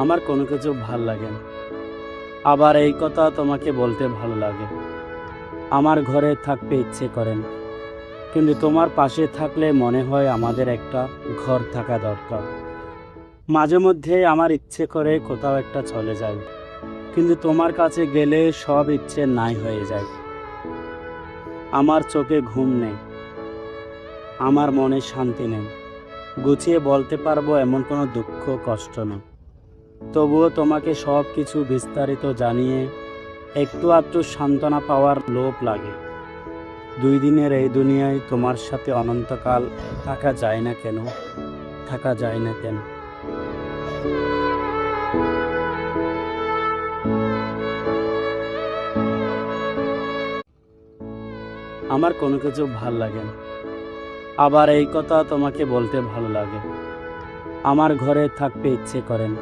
আমার কোনো কিছু ভাল লাগে না। আবার এই কথা তোমাকে বলতে ভালো লাগে। আমার ঘরে থাকতে ইচ্ছে করে না, কিন্তু তোমার পাশে থাকলে মনে হয় আমাদের একটা ঘর থাকা দরকার। মাঝে মধ্যে আমার ইচ্ছে করে কোথাও একটা চলে যাই, কিন্তু তোমার কাছে গেলে সব ইচ্ছে নাই হয়ে যায়। আমার চোখে ঘুম নেই, আমার মনে শান্তি নেই। গুছিয়ে বলতে পারবো এমন কোনো দুঃখ কষ্ট নেই। তবুও তোমাকে সব কিছু বিস্তারিত জানিয়ে একটু আধটু সান্ত্বনা পাওয়ার লোভ লাগে। 2 দিনের এই দুনিয়ায় তোমার সাথে অনন্তকাল থাকা যায় না কেন? থাকা যায় না কেন? আমার কোনো কিছু ভাল লাগে না। আবার এই কথা তোমাকে বলতে ভালো লাগে। আমার ঘরে থাকতে ইচ্ছে করে না,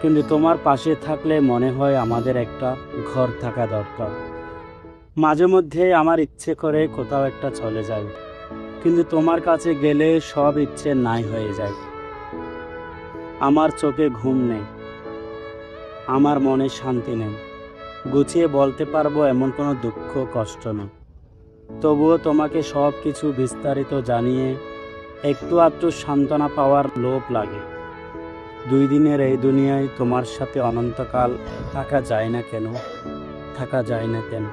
কিন্তু তোমার পাশে থাকলে মনে হয় আমাদের একটা ঘর থাকা দরকার। মাঝে মধ্যে আমার ইচ্ছে করে কোথাও একটা চলে যাই, কিন্তু তোমার কাছে গেলে সব ইচ্ছে নাই হয়ে যায়। আমার চোখে ঘুম নেই, আমার মনে শান্তি নেই। গুছিয়ে বলতে পারবো এমন কোনো দুঃখ কষ্ট নেই। তবুও তোমাকে সব কিছু বিস্তারিত জানিয়ে একটু আধটু সান্ত্বনা পাওয়ার লোভ লাগে। 2 দিনের এই দুনিয়ায় তোমার সাথে অনন্তকাল থাকা যায় না কেন? থাকা যায় না কেন?